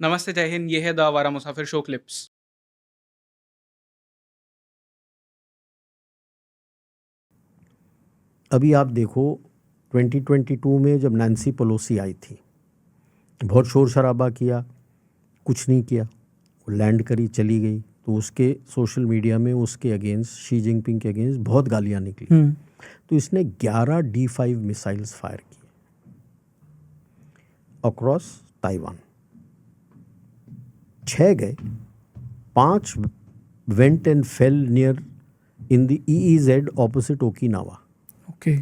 नमस्ते, जय हिंद। ये है द आवारा मुसाफिर शो क्लिप्स। अभी आप देखो 2022 में जब नैन्सी पेलोसी आई थी, बहुत शोर शराबा किया, कुछ नहीं किया, वो लैंड करी चली गई, तो उसके सोशल मीडिया में उसके अगेंस्ट, शी जिनपिंग के अगेंस्ट बहुत गालियां निकली। तो इसने 11 D5 मिसाइल्स फायर किए अक्रॉस ताइवान। 6 गए, 5 went and fail near in the EEZ opposite Okinawa, okay.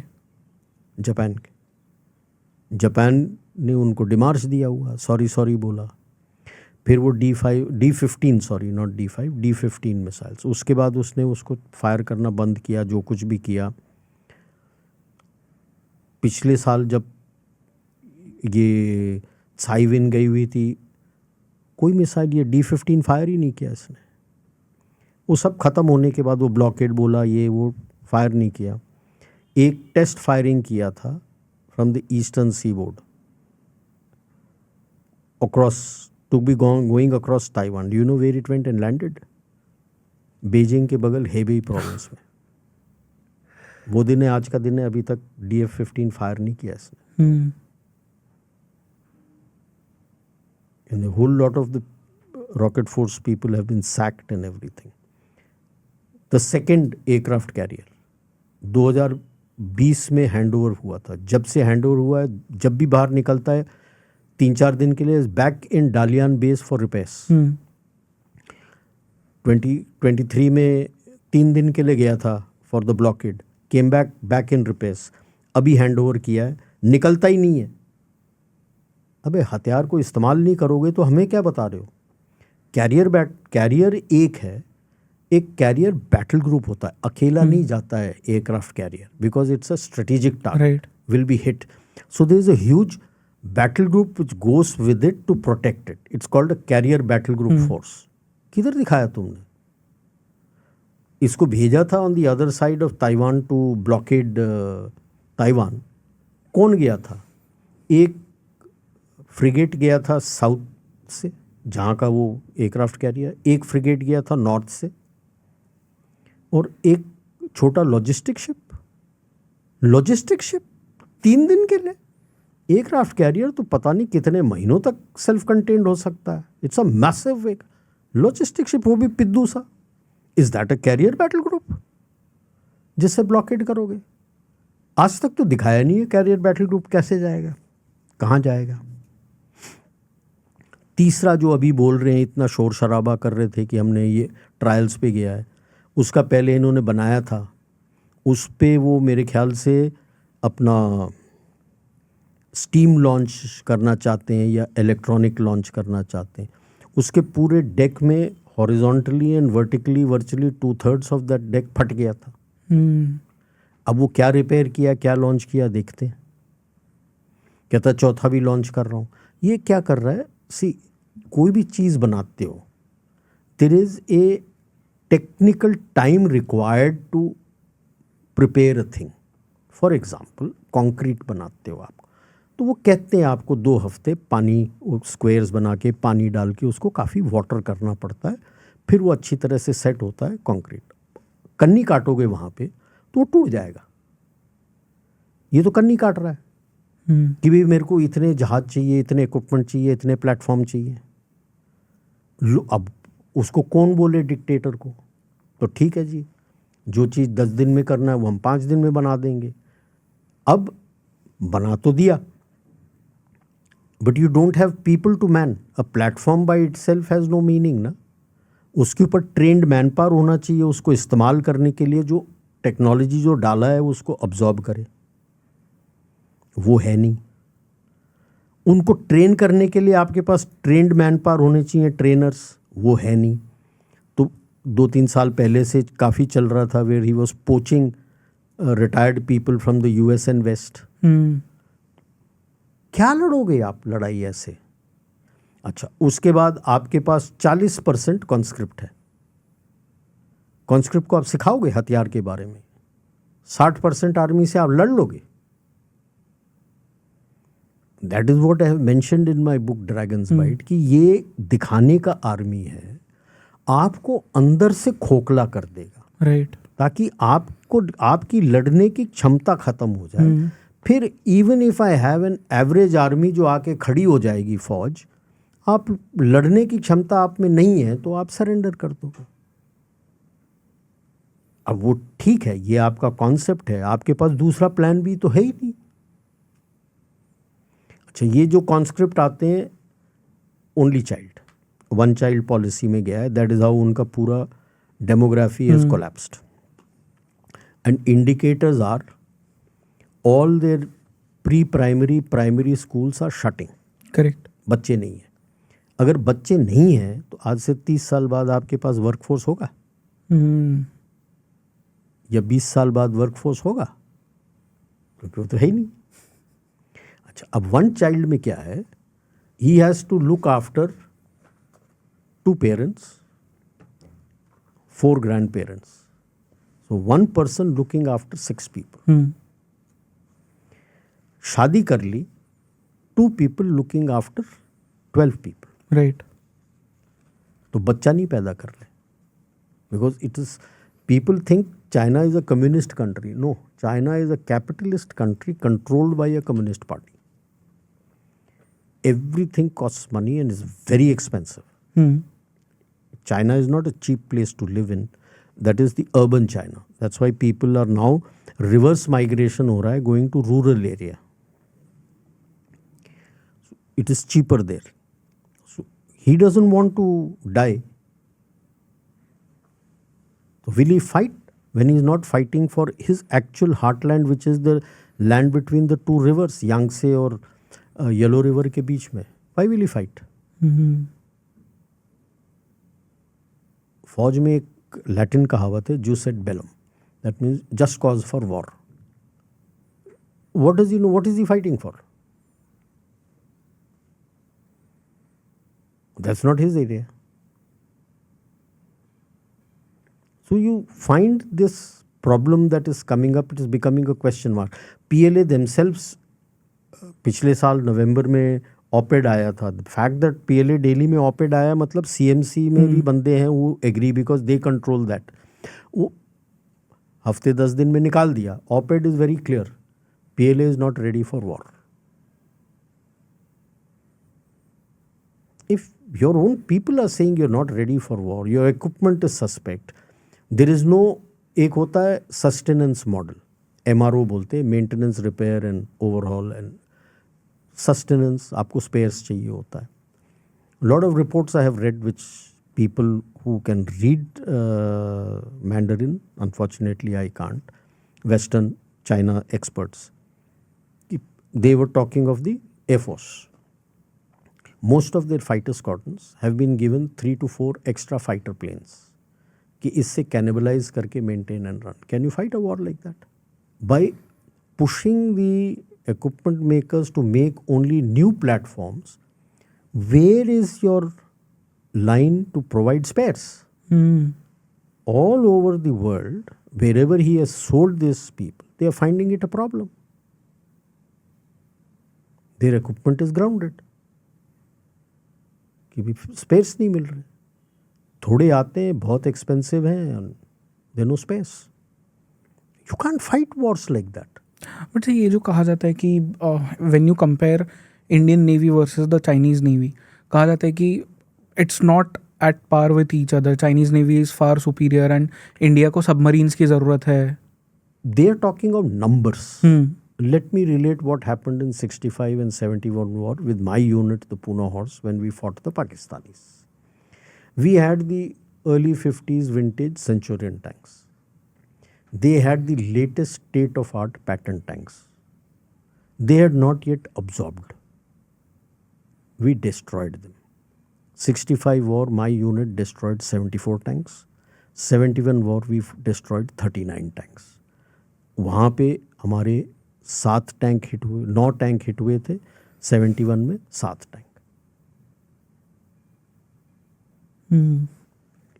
Japan के। जापान ने उनको डिमार्च दिया हुआ, सॉरी बोला। फिर वो D15 sorry not D5 D15 missiles, उसके बाद उसने उसको फायर करना बंद किया, जो कुछ भी किया। पिछले साल जब ये साइविन गई हुई थी, कोई मिसाइल ये D15 फायर ही नहीं किया इसने। वो सब ख़त्म होने के बाद वो ब्लॉकेड बोला, ये वो फायर नहीं किया। एक टेस्ट फायरिंग किया था from the eastern seaboard across to be going across Taiwan. Do you know where it went and landed? Beijing के बगल हेबेई प्रोविंस में। वो दिन है, आज का दिन है, अभी तक DF-15 फायर नहीं किया इसने। And a whole lot of the rocket force people have been sacked and everything. The second aircraft carrier 2020 में हैंडओवर हुआ था। जब से हैंडओवर हुआ है, जब भी बाहर निकलता है 3-4 दिन के लिए, back in Dalian base for repairs. 2023 में 3 दिन के लिए गया था for the blockade, came back in repairs. अभी हैंडओवर किया है, निकलता ही नहीं है। अबे हथियार को इस्तेमाल नहीं करोगे तो हमें क्या बता रहे हो? कैरियर एक है, एक कैरियर बैटल ग्रुप होता है, अकेला नहीं जाता है aircraft carrier, because it's a strategic target, will be hit. So there is a huge battle group which goes with it to protect it. It's called a carrier battle group force. किधर दिखाया तुमने? इसको भेजा था on the other side of Taiwan to blockade Taiwan. कौन गया था? एक फ्रिगेट गया था साउथ से, जहाँ का वो एयरक्राफ्ट कैरियर। एक फ्रिगेट गया था नॉर्थ से, और एक छोटा लॉजिस्टिक शिप 3 दिन के लिए। एयरक्राफ्ट कैरियर तो पता नहीं कितने महीनों तक सेल्फ कंटेन्ड हो सकता है। It's a massive logistic ship, वो भी पिद्दू सा। Is that a carrier battle group जिससे ब्लॉकेड करोगे? आज तक तो दिखाया नहीं है कैरियर बैटल ग्रुप कैसे जाएगा, कहाँ जाएगा। तीसरा जो अभी बोल रहे हैं, इतना शोर शराबा कर रहे थे कि हमने ये ट्रायल्स पे गया है, उसका पहले इन्होंने बनाया था। उस पे वो मेरे ख्याल से अपना स्टीम लॉन्च करना चाहते हैं या इलेक्ट्रॉनिक लॉन्च करना चाहते हैं। उसके पूरे डेक में horizontally and vertically virtually 2/3 of that deck फट गया था। अब वो क्या रिपेयर किया, क्या लॉन्च किया, देखते हैं। कहता चौथा भी लॉन्च कर रहा हूँ। ये क्या कर रहा है? सी, कोई भी चीज़ बनाते हो, there is a technical time required to prepare a thing. For example, concrete बनाते हो आप, तो वो कहते हैं आपको 2 हफ्ते पानी, स्क्वेयर्स बना के पानी डाल के उसको काफ़ी वाटर करना पड़ता है, फिर वो अच्छी तरह से सेट होता है कंक्रीट। कन्नी काटोगे वहाँ पे तो वो टूट जाएगा। ये तो कन्नी काट रहा है कि भाई मेरे को इतने जहाज चाहिए, इतने इक्विपमेंट चाहिए, इतने प्लेटफॉर्म चाहिए। अब उसको कौन बोले डिक्टेटर को? तो ठीक है जी, जो चीज़ 10 दिन में करना है वो हम 5 दिन में बना देंगे। अब बना तो दिया, but you don't have people to man. A platform by itself has no meaning ना। उसके ऊपर ट्रेंड मैन पावर होना चाहिए, उसको इस्तेमाल करने के लिए जो टेक्नोलॉजी जो डाला है उसको अब्जॉर्ब करे। वो है नहीं। उनको ट्रेन करने के लिए आपके पास ट्रेंड मैन पावर होने चाहिए, ट्रेनर्स, वो है नहीं। तो 2-3 साल पहले से काफ़ी चल रहा था, where he was poaching retired people from the US and west. क्या लड़ोगे आप लड़ाई ऐसे? अच्छा, उसके बाद आपके पास 40% कॉन्स्क्रिप्ट है। कॉन्स्क्रिप्ट को आप सिखाओगे हथियार के बारे में? 60% आर्मी से आप लड़ लोगे? That is what I have mentioned in my book Dragon's Bite कि ये दिखाने का आर्मी है, आपको अंदर से खोखला कर देगा, राइट, ताकि आपको आपकी लड़ने की क्षमता खत्म हो जाए। फिर even if I have an average army जो आके खड़ी हो जाएगी फौज, आप लड़ने की क्षमता आप में नहीं है तो आप सरेंडर कर दोगे। अब वो ठीक है, ये आपका कॉन्सेप्ट है, आपके पास दूसरा प्लान भी तो है ही नहीं। अच्छा, ये जो कॉन्स्क्रिप्ट आते हैं only child, one child policy में गया है, दैट इज हाउ उनका पूरा demography is collapsed and indicators are all there pre primary primary schools are shutting. Correct, बच्चे नहीं है। अगर बच्चे नहीं हैं तो आज से 30 साल बाद आपके पास वर्कफोर्स होगा या 20 साल बाद वर्कफोर्स होगा, क्योंकि वो तो है ही नहीं। अच्छा, अब वन चाइल्ड में क्या है, he has to look after 2 parents, 4 grand parents, so 1 person looking after 6 people. शादी कर ली, 2 people looking after 12 people. Right, तो बच्चा नहीं पैदा कर ले, because it is, people think China is a communist country. No, China is a capitalist country controlled by a communist party. Everything costs money and is very expensive. China is not a cheap place to live in. That is the urban China. That's why people are now reverse migration हो रहा है, going to rural area. It is cheaper there. So he doesn't want to die. So will he fight? When he is not fighting for his actual heartland, which is the land between the 2 rivers, Yangtze और Yellow River के बीच में, why will he fight? फौज में एक Latin कहावत है, jus et bellum, that means just cause for war. What does he know? What is he fighting for? That's not his area. So you find this problem that is coming up, it is becoming a question mark. PLA themselves, पिछले साल नवंबर में ऑपेड आया था. The fact that PLA Delhi में ऑपेड आया मतलब CMC में भी बंदे हैं वो agree, because they control that. वो हफ्ते 10 दिन में निकाल दिया. Op-ed is very clear, PLA is not ready for war. If your own people are saying you're not ready for war, your equipment is suspect, there is no, एक होता है sustenance model, MRO बोलते हैं, maintenance repair and overhaul and sustenance, आपको spheres चाहिए होता है. Lot of reports I have read which people who can read Mandarin, unfortunately I can't, Western China experts, they were talking of the Air Force. Most of their fighter squadrons have been given 3 to 4 extra fighter planes कि इससे cannibalize करके maintain and run. Can you fight a war like that? By pushing the equipment makers to make only new platforms, where is your line to provide spares? All over the world, wherever he has sold these people, they are finding it a problem. Their equipment is grounded. कि भी space नहीं मिल रहे, थोड़े आते हैं बहुत expensive हैं, there no space. You can't fight wars like that. But ये जो कहा जाता है कि when you compare Indian navy versus the Chinese navy, कहा जाता है कि it's not at par with each other. Chinese navy is far superior and India को सबमरीन्स की ज़रूरत है. They are talking of numbers. Let me relate what happened in 65 and 71 war with my unit, the Pune Horse, when we fought the Pakistanis. We had the early 50s vintage Centurion tanks. They had the latest state-of-art pattern tanks. They had not yet absorbed. We destroyed them. 65 war, my unit destroyed 74 tanks. 71 war, we destroyed 39 tanks. वहाँ पे हमारे 7 tank hit हुए, 9 tank hit हुए थे. 71 में 7 tank.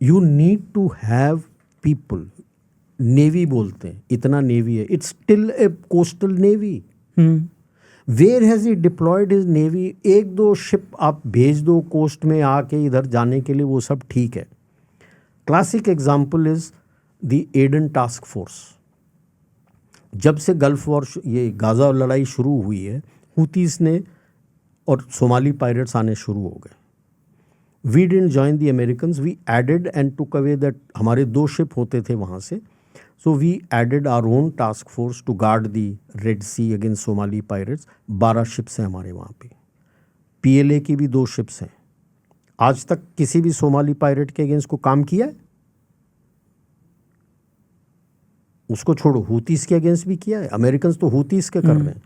You need to have people. Navy बोलते हैं, इतना नेवी है, it's still a coastal navy. Where has he deployed his navy? एक दो शिप आप भेज दो कोस्ट में आके इधर जाने के लिए, वो सब ठीक है. Classic example is the Aden task force. जब से गल्फ वॉर, ये गाज़ा लड़ाई शुरू हुई है, हुतीस ने और सोमाली पायरेट्स आने शुरू हो गए. We didn't join the Americans, we added and took away that. हमारे 2 शिप होते थे वहाँ से, so we added our own task force to guard the Red Sea against Somali pirates. 12 ships हैं हमारे वहाँ पे. PLA की भी 2 शिप्स हैं. आज तक किसी भी सोमाली पायरेट के अगेंस्ट को काम किया है? उसको छोड़ो, हुतीस के अगेंस्ट भी किया है. अमेरिकन तो हुतीस के कर रहे हैं.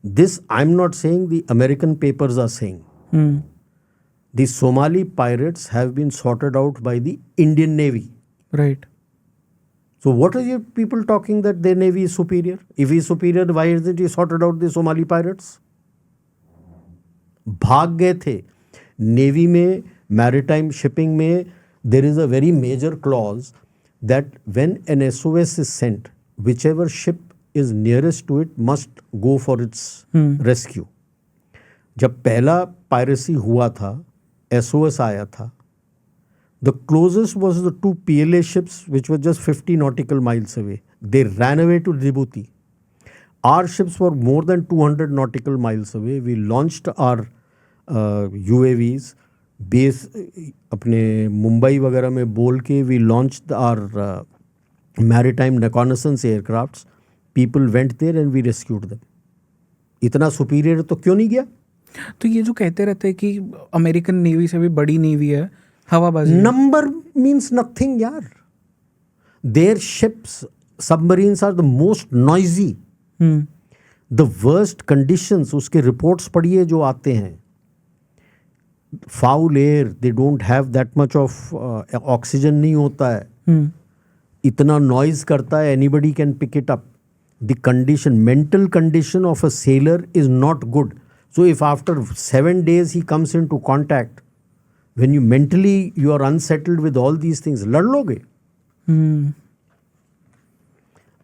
This I am not saying, the American papers are saying the Somali pirates have been sorted out by the Indian navy. Right. So what are you people talking that their navy is superior? If he is superior, why isn't he sorted out the Somali pirates? भाग गए थे. Navy में, maritime shipping में, there is a very major clause that when an SOS is sent, whichever ship is nearest to it must go for its rescue. जब पहला piracy हुआ था, SOS आया था, the closest was the 2 PLA ships which were just 50 nautical miles away. They ran away to Djibouti. Our ships were more than 200 nautical miles away. We launched our UAVs base अपने मुंबई वगैरह में बोल के. We launched our maritime reconnaissance aircrafts. People went there and we rescued them. इतना superior तो क्यों नहीं गया? तो ये जो कहते रहते हैं कि अमेरिकन नेवी से भी बड़ी नेवी है, हवाबाजी. Number means nothing, यार. Their ships, submarines are the most noisy. The worst conditions, उसके reports पढ़िए जो आते हैं. Foul air, they don't have that much of oxygen नहीं होता है. इतना noise करता है, anybody can pick it up. The condition, mental condition of a sailor is not good. So if after 7 days he comes into contact, when you mentally you are unsettled with all these things, लड़ लोगे.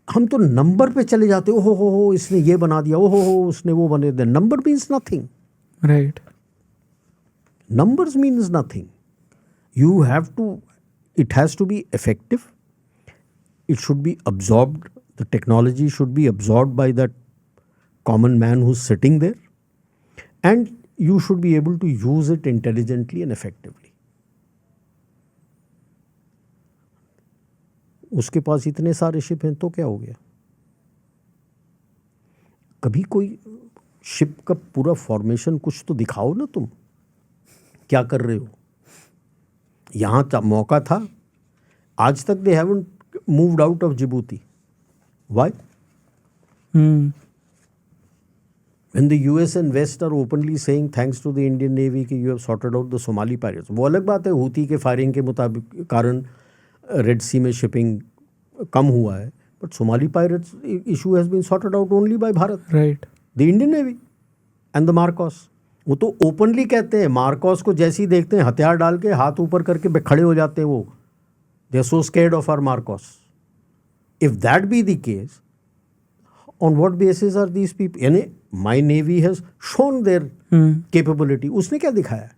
हम तो number पे चले जाते. ओ हो इसने ये बना दिया, ओ हो उसने वो बना दिया. Number means nothing. Right. Numbers means nothing. You have to, it has to be effective. It should be absorbed. The technology should be absorbed by that common man who's sitting there. And you should be able to use it intelligently and effectively. उसके पास इतने सारे ship हैं तो क्या हो गया? कभी कोई शिप का पूरा फॉर्मेशन कुछ तो दिखाओ ना. तुम क्या कर रहे हो? यहाँ मौका था. आज तक they haven't moved out of Djibouti. Why? When the US and West are openly saying thanks to the Indian Navy कि you have sorted out the Somali pirates. वो अलग बात है. हूती के फायरिंग के मुताबिक कारण रेड सी में शिपिंग कम हुआ है. But Somali pirates issue has been sorted out only by Bharat. Right. The Indian Navy and the Marcos. वो तो ओपनली कहते हैं. मार्कोस को जैसे ही देखते हैं हथियार डाल के हाथ ऊपर करके खड़े हो जाते हैं. वो they are so scared of our MARCOS. If that be the case, on what basis are these people? यानी my navy has shown their capability. उसने क्या दिखाया?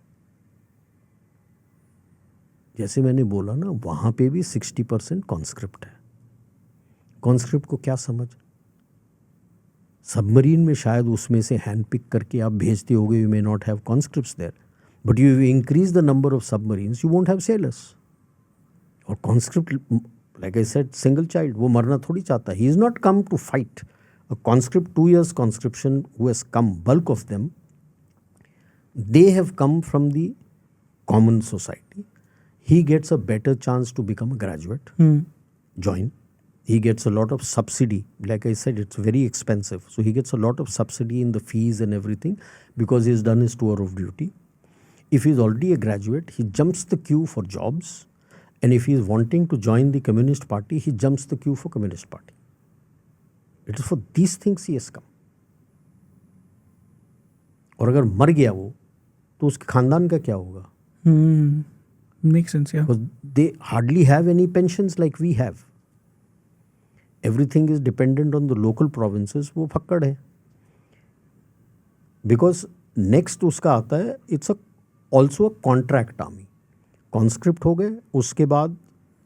जैसे मैंने बोला ना, वहाँ पे भी 60% कॉन्स्क्रिप्ट है. कॉन्स्क्रिप्ट को क्या समझ? सबमरीन में शायद उसमें से हैंड पिक करके आप भेजते होगे. You may not have conscripts there, but you increase the number of submarines, you won't have sailors. और conscript, like I said, single child, वो मरना थोड़ी चाहता है. He is not come to fight. A conscript 2 years conscription who has come, bulk of them, they have come from the common society. He gets a better chance to become a graduate, join. He gets a lot of subsidy. Like I said, it's very expensive. So he gets a lot of subsidy in the fees and everything because he's done his tour of duty. If he's already a graduate, he jumps the queue for jobs. And if he's wanting to join the Communist Party, he jumps the queue for Communist Party. It is for these things he has come. और अगर मर गया वो, तो उसके खानदान का क्या होगा? Makes sense, yeah. Because they hardly have any pensions like we have. Everything is dependent on the local provinces. वो फक्कड़ है. बिकॉज नेक्स्ट उसका आता है, it's also a contract army. Conscript हो गए, उसके बाद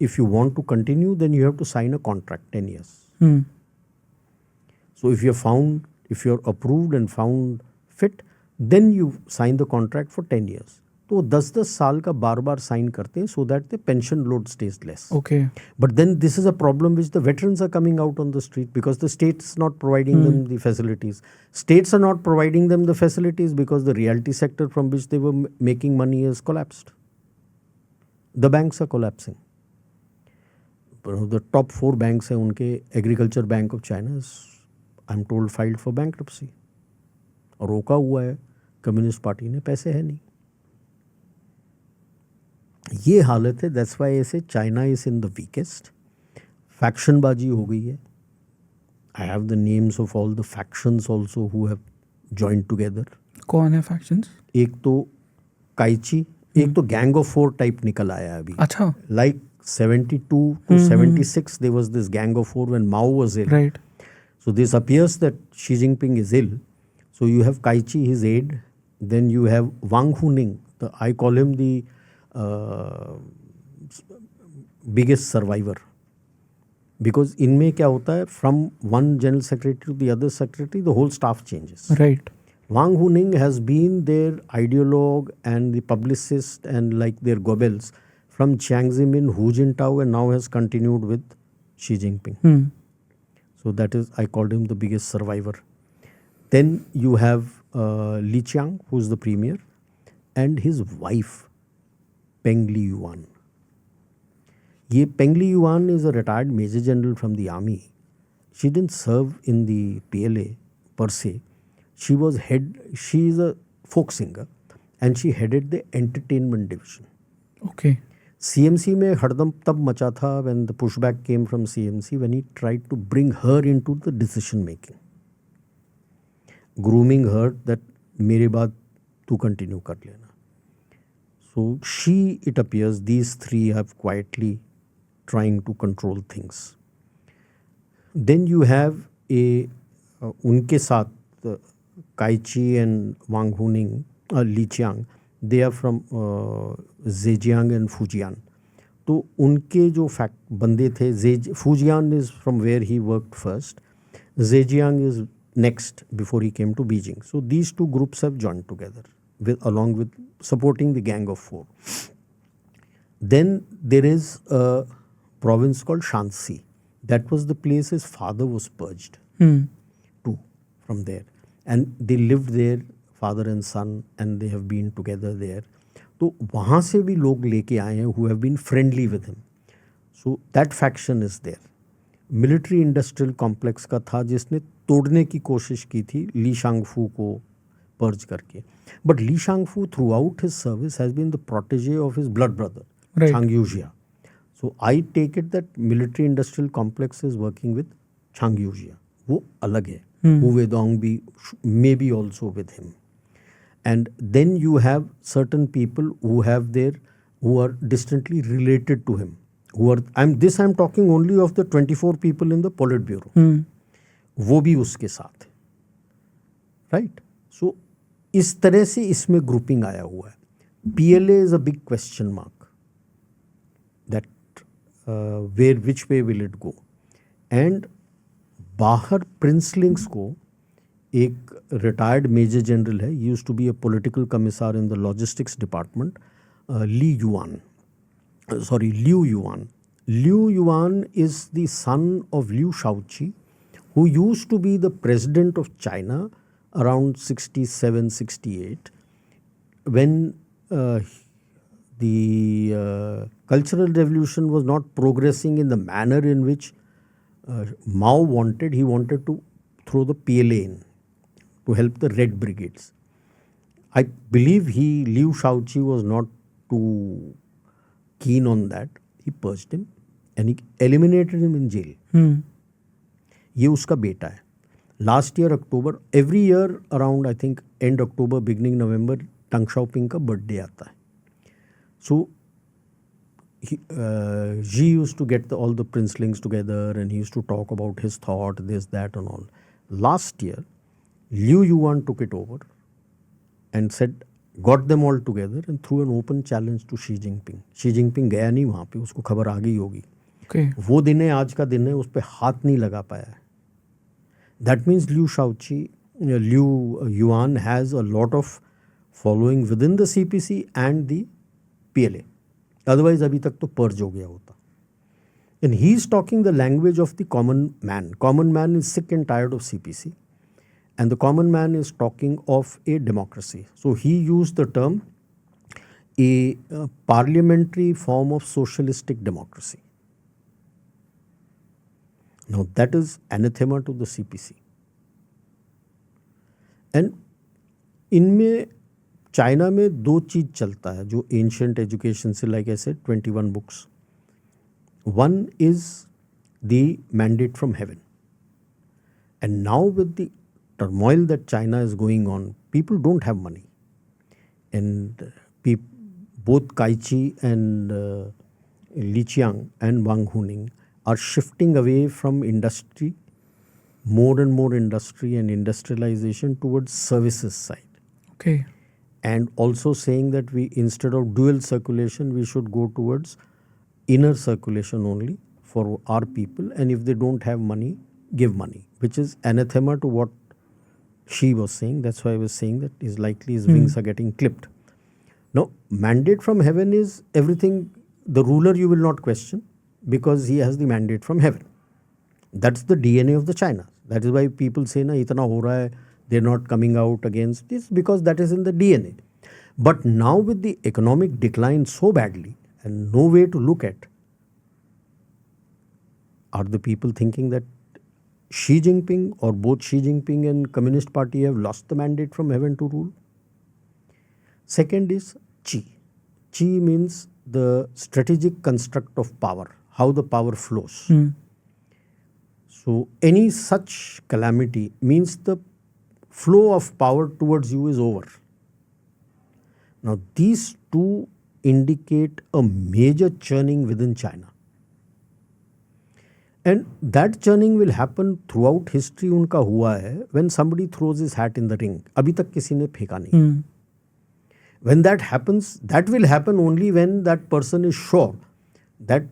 if you want to continue then you have to sign a contract 10 years. So if you're approved and found fit, then you sign the contract for 10 years. तो 10-10 साल का बार बार sign करते हैं so that the pension load stays less. Okay. But then this is a problem which the veterans are coming out on the street because the state's not providing them the facilities. States are not providing them the facilities because the realty sector from which they were making money has collapsed. The banks are collapsing. The top 4 banks हैं उनके, Agriculture Bank of China is, I'm told, filed for bankruptcy. और रोका हुआ है communist party ने, पैसे है नहीं. ये हालत है. दैट्स वाई ऐसे China is in the weakest. फैक्शनबाजी हो गई है. I have the names of all the factions also who have joined together. कौन है फैक्शंस? एक तो काइची, एक तो गैंग ऑफ 4 टाइप निकल आया अभी. अच्छा. Like 72 to 76 there was this gang of 4 when Mao was ill. Right. So this appears that Xi Jinping is ill. So you have Kai Chi, his aide. Then you have Wang Huning. I call him the biggest survivor. Because इनमें क्या होता है, from one general secretary to the other secretary, the whole staff changes. Right. Wang Huning has been their ideologue and the publicist and like their Goebbels from Jiang Zemin, Hu Jintao, and now has continued with Xi Jinping. So that is, I called him the biggest survivor. Then you have Li Qiang, who is the premier, and his wife, Peng Liyuan. Ye Peng Liyuan is a retired major general from the army. She didn't serve in the PLA per se. She is a folk singer and she headed the entertainment division. Okay. CMC में हड़दम तब मचा था when the pushback came from CMC when he tried to bring her into the decision making, grooming her that मेरे बाद तू continue कर लेना. So she, it appears, these 3 have quietly trying to control things. Then you have उनके साथ Kai Chi and Wang Huning, Li Qiang, they are from Zhejiang and Fujian. तो उनके जो बंदे थे, Fujian is from where he worked first. Zhejiang is next before he came to Beijing. So these 2 groups have joined together along with supporting the Gang of 4. Then there is a province called Shanxi. That was the place his father was purged too from there. And they lived there, father and son, and they have been together there. तो वहाँ से भी लोग लेके आए हैं who have been friendly with him. So that faction is there. Military industrial complex का था जिसने तोड़ने की कोशिश की थी ली शांगफू को पर्ज करके. But Li Shangfu throughout his service has been the protege of his blood brother Zhang Youxia. So I take it that military industrial complex is working with Zhang Youxia. वो अलग है. Wu Weidong may be also with him. And then you have certain people who are distantly related to him. I'm talking only of the 24 people in the Politburo. वो भी उसके साथ है. Right? So इस तरह से इसमें ग्रुपिंग आया हुआ है. PLA is a big question mark. That which way will it go? And बाहर प्रिंसलिंग्स को एक रिटायर्ड मेजर जनरल है, used to be a political commissioner in the logistics department, Liu Yuan. Liu Yuan is the son of Liu Shaoqi, who used to be the president of China around 67-68 when the Cultural Revolution was not progressing in the manner in which Mao wanted. He wanted to throw the PLA in to help the Red Brigades. I believe Liu Shaoqi was not too keen on that. He purged him and he eliminated him in jail. ये उसका बेटा है. Last year October, every year around I think end October beginning November, Deng Xiaoping का birthday आता है. So Xi used to get all the princelings together and he used to talk about his thought, this, that and all. Last year, Liu Yuan took it over and said, got them all together and threw an open challenge to Xi Jinping. Xi Jinping गया नहीं वहाँ पे, उसको खबर आ गई होगी. Okay. वो दिन है, आज का दिन है, उस पर हाथ नहीं लगा पाया है. That means Liu Yuan has a lot of following within the CPC and the PLA. Otherwise अभी तक तो पर्ज हो गया होता. And he is talking the language of the common man. Common man is sick and tired of CPC. And the common man is talking of a democracy. So he used the term a parliamentary form of socialistic democracy. Now that is anathema to the CPC. And इनमें China में दो चीज़ चलता है जो ancient education से, like I said, 21 books. One is the mandate from heaven. And now with the turmoil that China is going on, people don't have money. And both Kai Chi and Li Qiang and Wang Huning are shifting away from industry, more and more industry and industrialization towards services side. Okay. And also saying that we, instead of dual circulation, we should go towards inner circulation only for our people, and if they don't have money, give money, which is anathema to what she was saying. That's why I was saying that is likely his wings are getting clipped. Now, mandate from heaven is everything. The ruler you will not question because he has the mandate from heaven. That's the DNA of the China. That is why people say, na, itana ho raha hai, they're not coming out against this, because that is in the DNA. But now with the economic decline so badly and no way to look at, are the people thinking that Xi Jinping or both Xi Jinping and Communist Party have lost the mandate from heaven to rule? Second is Qi. Qi means the strategic construct of power, how the power flows. So any such calamity means the flow of power towards you is over. Now these two indicate a major churning within China. And that churning will happen throughout history. उनका हुआ है when somebody throws his hat in the ring. अभी तक किसी ने फेंका नहीं. When that happens, that will happen only when that person is sure that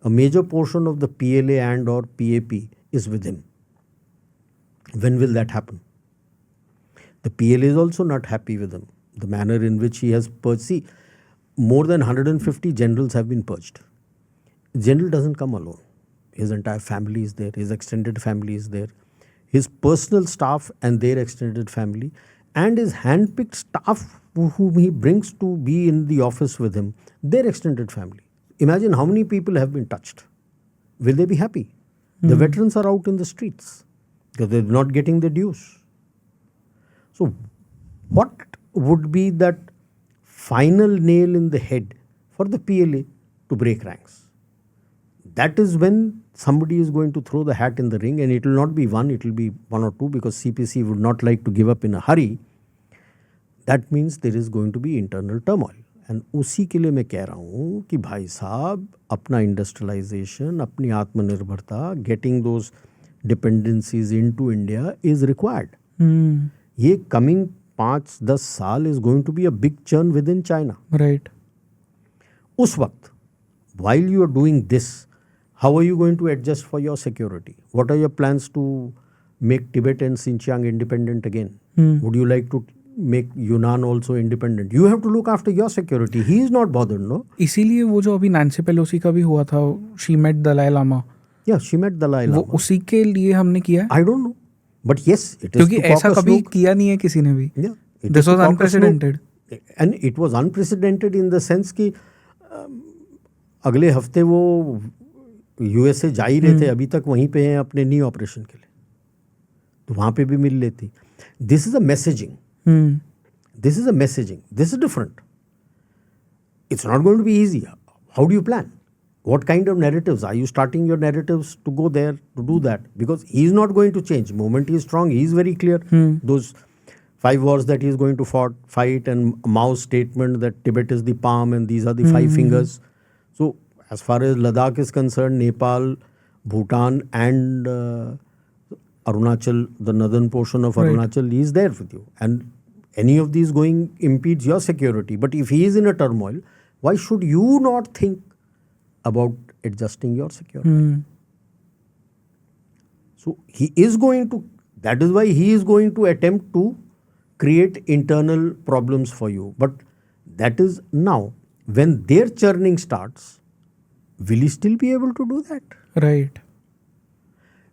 a major portion of the PLA and or PAP is with him. When will that happen? The PLA is also not happy with him. The manner in which he has purged. See, more than 150 generals have been purged. General doesn't come alone. His entire family is there. His extended family is there. His personal staff and their extended family. And his hand-picked staff whom he brings to be in the office with him, their extended family. Imagine how many people have been touched. Will they be happy? The veterans are out in the streets because they're not getting their dues. So what would be that final nail in the head for the PLA to break ranks? That is when somebody is going to throw the hat in the ring, and it will not be one, it will be one or two, because CPC would not like to give up in a hurry. That means there is going to be internal turmoil. And उसी के लिए मैं कह रहा हूँ कि भाई साहब अपना इंडस्ट्रियलाइजेशन, अपनी आत्मनिर्भरता, getting those dependencies into India is required. ये coming 5-10 साल is going to be a big churn within China. Right. उस वक्त, while you are doing this, how are you going to adjust for your security? What are your plans to make Tibet and Xinjiang independent again? Would you like to make Yunnan also independent? You have to look after your security. He is not bothered, no? इसीलिए वो जो अभी Nancy Pelosi का भी हुआ था, she met Dalai Lama. Yeah, she met Dalai Lama. वो उसी के लिए हमने किया है? I don't know. But yes, it is क्योंकि to ऐसा caucus कभी look. किया नहीं है किसी ने भी. Yeah, it This is to was caucus unprecedented. look. And it was unprecedented in the sense कि अगले हफ्ते वो यूएसए जा ही रहे थे, अभी तक वहीं पे हैं अपने नी ऑपरेशन के लिए, तो वहाँ पे भी मिल लेती. This is a messaging. This is a messaging. This is different. It's not going to be easy. How do you plan? What kind of narratives? Are you starting your narratives to go there, to do that? Because he is not going to change. Moment he is strong, he is very clear. Those 5 wars that he is going to fight, and Mao's statement that Tibet is the palm and these are the 5 fingers. So as far as Ladakh is concerned, Nepal, Bhutan and Arunachal, the northern portion of Arunachal is there with you. And any of these going impedes your security. But if he is in a turmoil, why should you not think about adjusting your security? So he is going to, that is why he is going to attempt to create internal problems for you. But that is now, when their churning starts, will he still be able to do that? Right.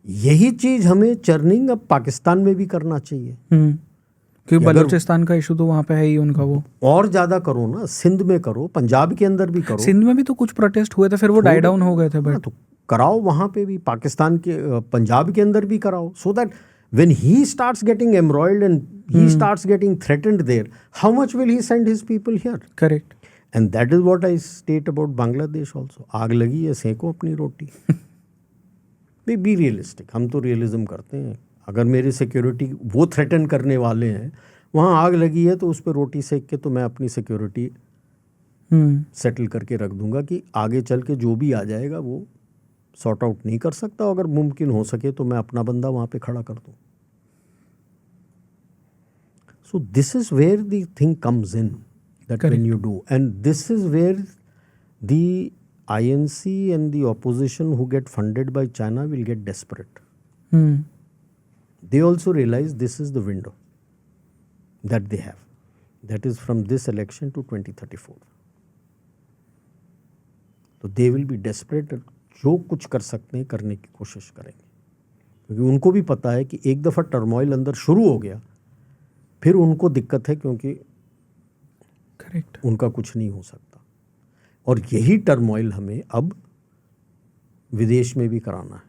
यही चीज हमें churning अब पाकिस्तान में भी करना चाहिए. क्योंकि बलूचिस्तान का इशू तो वहाँ पे है ही उनका. वो और ज्यादा करो ना, सिंध में करो, पंजाब के अंदर भी करो. सिंध में भी तो कुछ प्रोटेस्ट हुए थे, फिर वो डाई डाउन हो गए थे. बट तो कराओ वहां पे भी, पाकिस्तान के पंजाब के अंदर भी कराओ, so that when he starts getting embroiled and he starts getting threatened there, how much will he send his people here? Correct. And that is what I state about Bangladesh also. आग लगी है, Seiko अपनी रोटी. Be realistic. हम तो realism करते हैं. अगर मेरी सिक्योरिटी वो थ्रेटन करने वाले हैं, वहाँ आग लगी है तो उस पर रोटी सेक के तो मैं अपनी सिक्योरिटी सेटल करके रख दूंगा कि आगे चल के जो भी आ जाएगा वो सॉर्ट आउट नहीं कर सकता. अगर मुमकिन हो सके तो मैं अपना बंदा वहाँ पे खड़ा कर दूँ. So this is where the thing comes in, that Correct. when you do, and this is where the INC and the opposition who get funded by China will get desperate. They also realize this is the window that they have. That is from this election to 2034. So they will be desperate. जो कुछ कर सकते हैं करने की कोशिश करेंगे, क्योंकि उनको भी पता है कि एक दफ़ा टर्मोइल अंदर शुरू हो गया फिर उनको दिक्कत है, क्योंकि करेक्ट उनका कुछ नहीं हो सकता. और यही टर्मोइल हमें अब विदेश में भी कराना है.